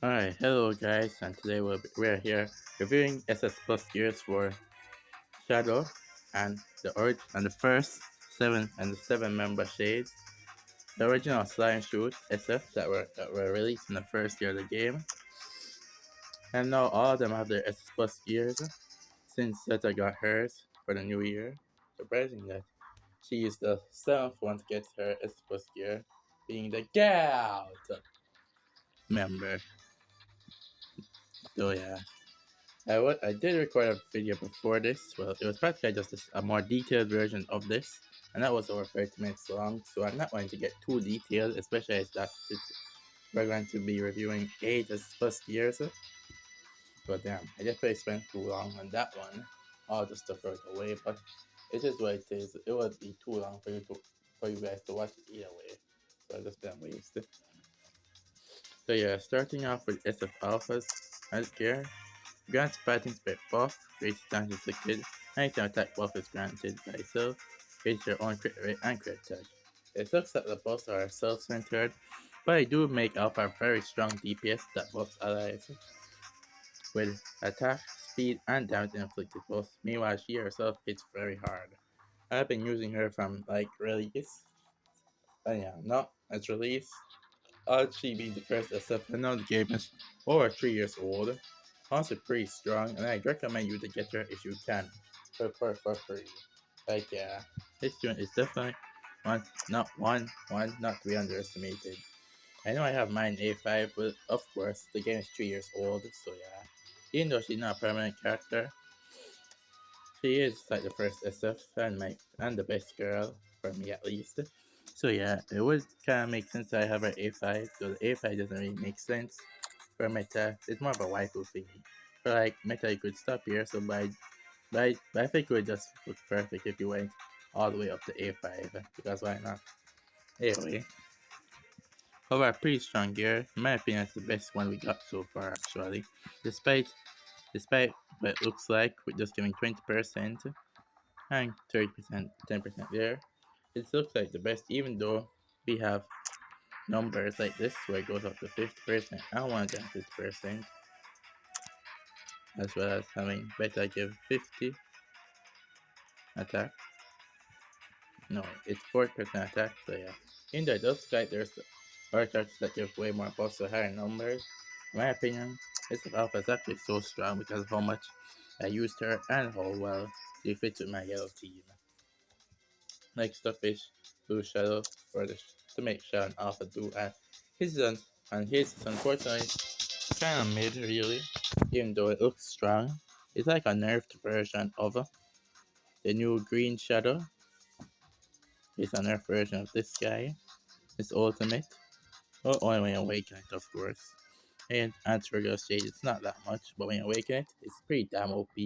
Alright, hello guys, and today we're here reviewing SS Plus gears for Shadow and the first 7 member shades. The original slime shoot SF that were released in the first year of the game. And now all of them have their SS Plus gears since Zeta got hers for the new year. Surprising that she used the 7th one to get her SS Plus gear, being the Gout member. So yeah. I did record a video before this. Well, it was practically just a more detailed version of this, and that was over 30 minutes long. So I'm not going to get too detailed, especially as we're going to be reviewing 8 plus years. But damn, I definitely spent too long on that one. All the stuff right away, but it is what it is. It would be too long for you guys to watch it either way. So I just didn't waste it. So yeah, starting off with SF Alphas as gear. Grants fighting spirit buff, raises damage inflicted, anytime attack buff is granted by itself, raises your own crit rate and crit touch. It looks like the buffs are self-centered, but they do make Alpha a very strong DPS that buffs allies with attack, speed, and damage inflicted buffs. Meanwhile, she herself hits very hard. I've been using her from like release, and yeah, not as release. She being the first SF, and now the game is over 3 years old. Also pretty strong, and I'd recommend you to get her if you can, for free. Like yeah, this student is definitely not to be underestimated. I know I have mine A5, but of course the game is 3 years old, so yeah. Even though she's not a permanent character, she is like the first SF and the best girl for me at least. So yeah, it would kind of make sense that I have her A5, so the A5 doesn't really make sense for meta. It's more of a waifu thingy. For like meta, you could stop here, so but I think it would just look perfect if you went all the way up to A5, because why not? Anyway, however, pretty strong gear. In my opinion, it's the best one we got so far actually. Despite despite what it looks like, with just giving 20% and 30%, 10% there. It looks like the best, even though we have numbers like this where it goes up to 50% and 150%, as well as having better give 50 attack. No, it's 40% attack, so yeah. In the adult sky, there's other characters that give way more buffs to higher numbers. In my opinion, this alpha is actually so strong because of how much I used her and how well she fits with my yellow team. Next up is Blue Shadow to make Shadow and Alpha do his is unfortunately kinda mid really, even though it looks strong. It's like a nerfed version of the new Green Shadow. It's a nerfed version of this guy. His ultimate. Well, only when you awaken it, of course. And as regular stage, it's not that much, but when you awaken it, it's pretty damn OP.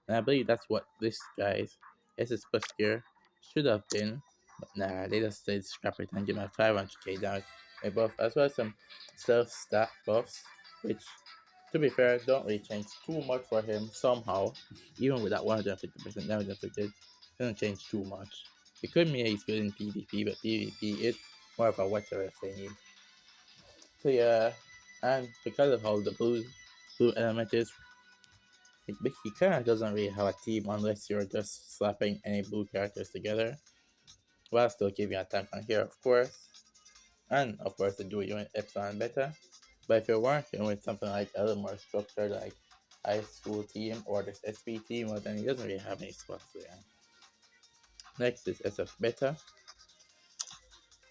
And I believe that's what this guy's SS plus gear should have been. But nah, they just said scrap it and give him a 500k damage a buff, as well as some self stat buffs, which, to be fair, don't really change too much for him somehow. Even with that 150% damage inflicted, doesn't change too much. It could mean he's good in PvP, but PvP is more of a whatever thingy. So yeah, and because of how the blue element is, he kind of doesn't really have a team unless you're just slapping any blue characters together, while still keeping attack on here, of course, and of course the dual unit Epsilon Beta. But if you're working with something like a little more structured, like high school team or this SP team, well then he doesn't really have any spots there. Next is SF Beta,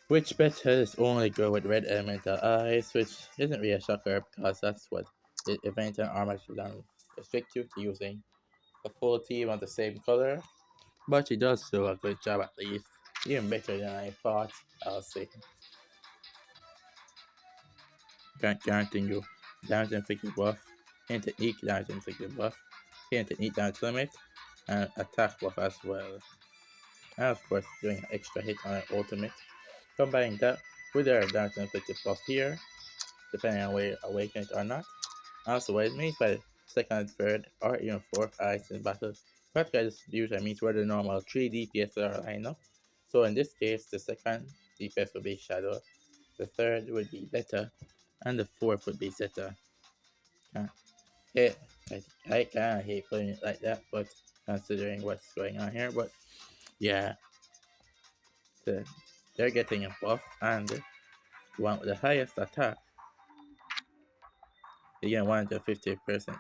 which beta is only good with red elemental eyes, which isn't really a shocker because that's what the event and armor should restrict you to using a full team of the same color. But she does do a good job at least, even better than I thought, I'll say. Guaranteeing you damage inflicted buff, hidden technique damage inflicted buff, hidden technique damage limit, and attack buff as well. And of course doing an extra hit on her ultimate. Combining that with her damage inflicted buff here, depending on where you awaken it or not. Also, what it means by second, third, or even fourth eyes in battle, practically just usually means where the normal 3 DPS are lined up. So in this case, the second DPS would be Shadow, the third would be Beta, and the fourth would be Zeta. Uh, yeah, I kind of hate putting it like that, but considering what's going on here, but yeah, the, they're getting a buff, and the one with the highest attack, they get 150%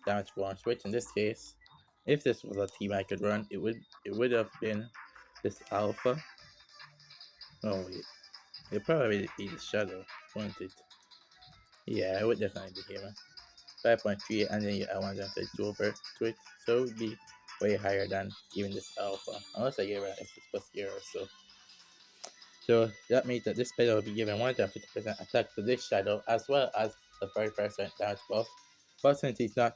damage for one switch. In this case, if this was a team I could run, it would have been this alpha. Oh wait, it'd probably be the shadow, wouldn't it? Yeah, it would definitely be him. 5.3, and then you add 132 over to it, so it would be way higher than even this alpha, unless I gave her an SS plus 0 or so. So that means that this spell will be given 150% attack to this shadow as well as the 30% damage buff. But since he's not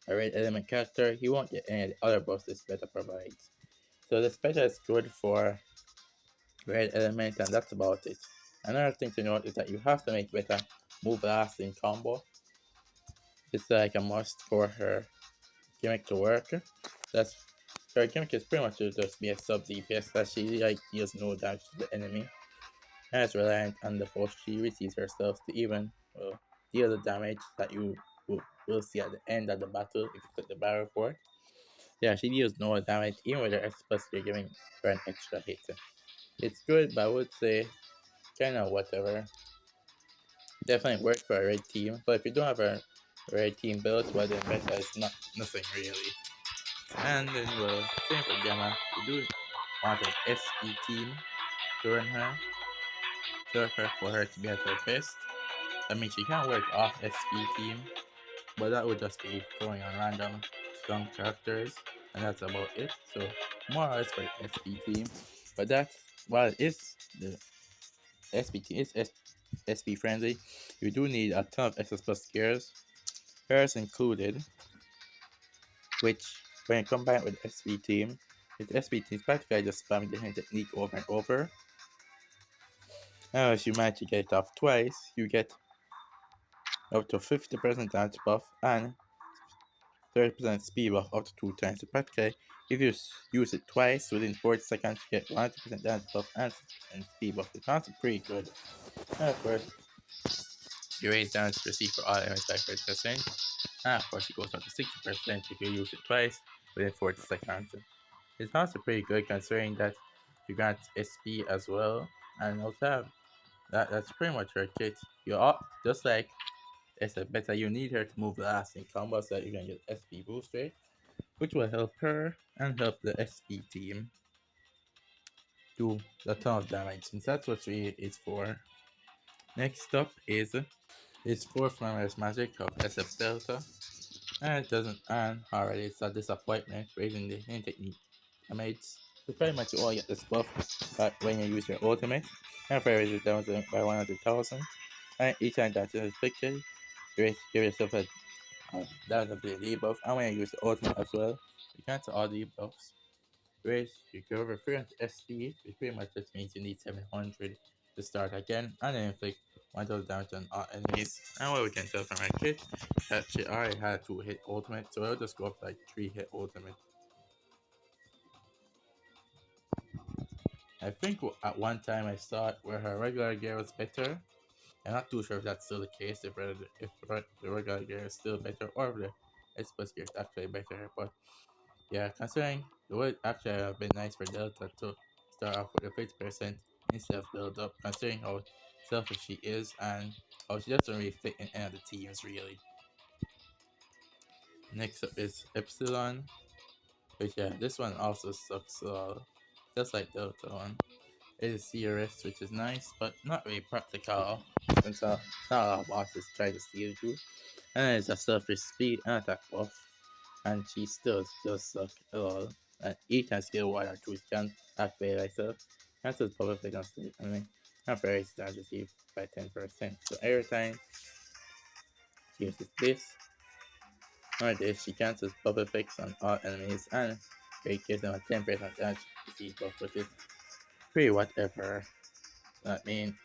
a red element character, he won't get any of the other buffs this beta provides. So the special is good for red element, and that's about it. Another thing to note is that you have to make beta move last in combo. It's like a must for her gimmick to work. That's Her gimmick is pretty much to just be a sub DPS that she like deals no damage to the enemy. And it's reliant on the buff she receives herself to even deal the damage that you will see at the end of the battle if you click the battle report. Yeah, she deals no damage even with her S plus you're giving her an extra hit. It's good, but I would say kinda whatever. Definitely works for a red team, but if you don't have a red team build, well then meta is not nothing really. And then same for Gemma. You do want an SP team to run her, so for her to be at her best. I mean, she can work off SP team, but that would just be throwing on random strong characters, and that's about it. So more or less for the SP team, but that's while it is the SP team is SP friendly, you do need a ton of SS plus gears, hers included, which when combined with SP team, with SP team practically just spamming the hand technique over and over. Now, if you manage to get it off twice, you get up to 50% damage buff and 30% speed buff up to 2 times. So practically, if you use it twice within 40 seconds, you get 100% damage buff and 60% speed buff. It's honestly pretty good. And of course, you raise damage received for all enemies by 30%. And of course, it goes up to 60% if you use it twice within 40 seconds. It's honestly pretty good considering that you got SP as well. And also have that's pretty much her kit. You all just like it's a better you need her to move last in combo so that you can get SP boost rate, which will help her and help the SP team do a ton of damage since that's what really it's for. Next up is 4th Memory's Magic of SF Delta, and it doesn't earn already, it's a disappointment raising the hint technique damage. So pretty much you all get this buff when you use your ultimate, and if I raise it down by 100,000, and each time that's inflicted, you give yourself a down of the debuff, and when you use the ultimate as well, you cancel all the debuffs. Raise you go over 300 SP, which pretty much just means you need 700 to start again, and then inflict 1000 damage on all enemies. And what we can tell from my kit, that she already had a 2-hit ultimate, so I'll just go up like 3-hit ultimate. I think at one time I saw it where her regular gear was better. I'm not too sure if that's still the case, if the regular gear is still better, or if the express gear is actually better, but yeah, considering it would actually have been nice for Delta to start off with a 50% instead of build up, considering how selfish she is and how she doesn't really fit in any of the teams really. Next up is Epsilon, which yeah, this one also sucks just like Delta one. It is CRS, which is nice, but not really practical, since not a lot of bosses try to steal you. And it's a selfish speed and attack buff, and she still suck at all. And each time skill 1 or 2 can activate herself. Cancels public effect on sleep enemy. And very damage received by 10%. So every time she uses this or this, she cancels public effects on all enemies and it gives them a 10% damage received buff, which is pretty whatever. I mean,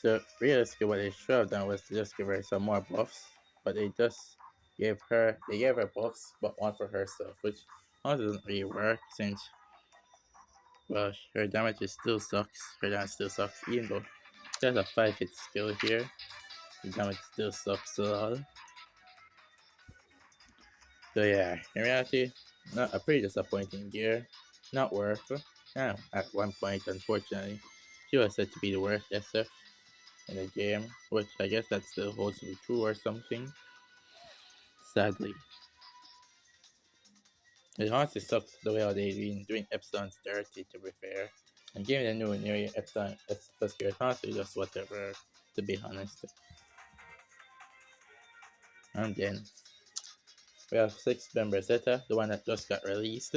so realistically what they should have done was to just give her some more buffs, but they gave her buffs but one for herself, which honestly doesn't really work since well her damage still sucks. Her damage still sucks even though she has a 5-hit skill here. The damage still sucks a lot. So yeah, in reality, not a pretty disappointing year. Not worth. At one point, unfortunately, she was said to be the worst SF in the game, which I guess that still holds to be true or something. Sadly, it honestly sucks the way how they've been doing Epsilon's dirty. To be fair, and giving the new Epsilon plus gear, honestly just whatever. To be honest, and then we have 6 member Zeta, the one that just got released.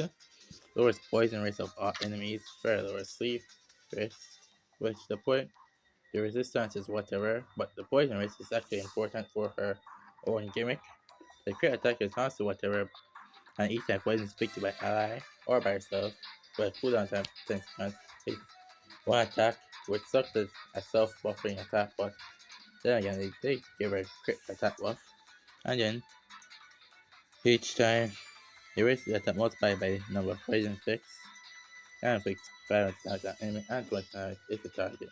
Lowers poison rates of all enemies, further lowers sleep rates, which the resistance is whatever, but the poison rate is actually important for her own gimmick. The crit attack is also whatever, and each time poison is picked by ally or by herself, but cooldown time 10 seconds. It's one attack, which sucks as a self-buffing attack, but then again they give her crit attack buff. And then each time the rate the attack multiplied by the number of poison fixed. And inflicts violence on the enemy and 29 if the target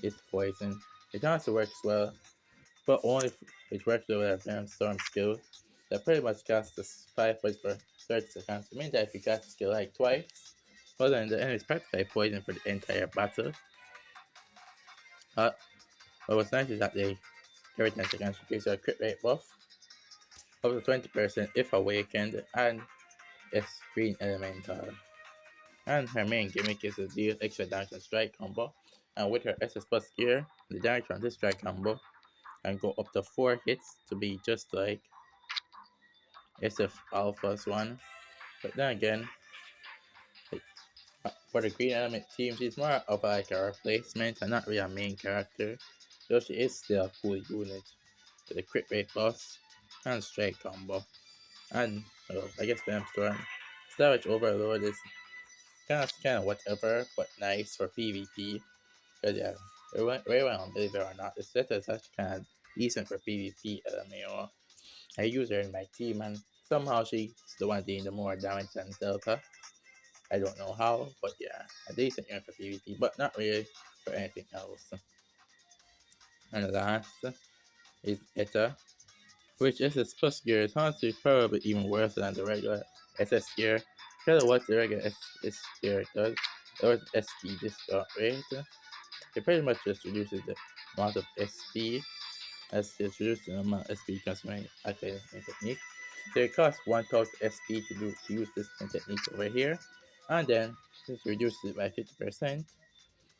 is poisoned. It also works well, but only if it works well with a storm skill that pretty much casts the 5 points for 30 seconds. It means that if you cast the skill like twice, well then the enemy is practically poisoned for the entire battle. But what's nice is that they every 10 seconds gives you a crit rate buff up to 20% if awakened and is green elemental. And her main gimmick is to deal extra damage and strike combo. And with her SS plus gear, the damage from this strike combo can go up to 4 hits to be just like SF Alpha's one. But then again, for the green element team, she's more of like a replacement and not really a main character. Though she is still a cool unit with a crit rate boss and strike combo. And I guess Venom Storm. Savage Overload is kind of whatever, but nice for PvP. But yeah, very well, believe it or not, the set is actually kind of decent for PvP LMAO. I use her in my team, and somehow she's the one doing the more damage than Delta. I don't know how, but yeah, a decent unit for PvP, but not really for anything else. And the last is Eta, which SS plus gear is honestly probably even worse than the regular SS gear. Because of what the regular SS gear does, or SP discount rate, it pretty much just reduces the amount of SP as it reduces the amount of SP consuming activating technique. So it costs 1000 SP to use this technique over here, and then since it reduces it by 50%,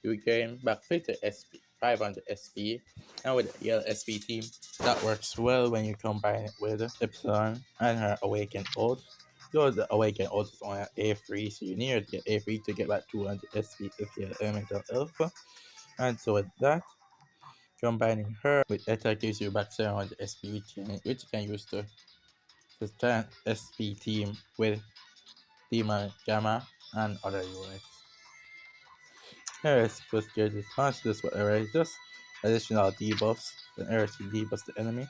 you gain back 50 SP, 500 SP, and with the yellow SP team, that works well when you combine it with Epsilon and her Awakened ult. Though the Awakened ult is only at A3, so you need to get A3 to get back 200 SP if you have Elemental Alpha. And so with that, combining her with Eta gives you back 700 SP, which you can use to sustain SP team with Demon Gamma and other units. Harris plus judges conscious whatever, it's just additional debuffs. Then Harris debuffs the enemy.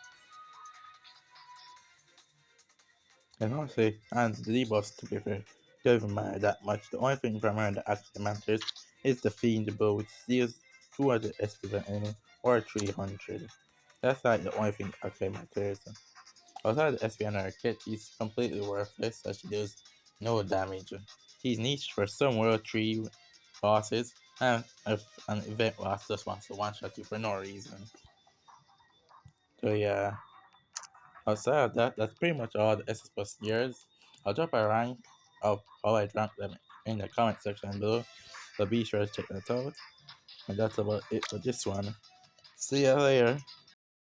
And honestly, and the debuffs to be fair, don't even matter that much. The only thing from her that actually matters is the Fiend bow, which deals 200 SP to an enemy or 300. That's like the only thing that actually matters. Outside the SP on her kit, she's completely worthless as she does no damage. She's niched for some World 3 bosses, and if an event boss just wants to one shot you for no reason. So yeah, outside of that, that's pretty much all the SS plus years. I'll drop a rank of how I rank them in the comment section below, so be sure to check that out. And that's about it for this one. See ya later.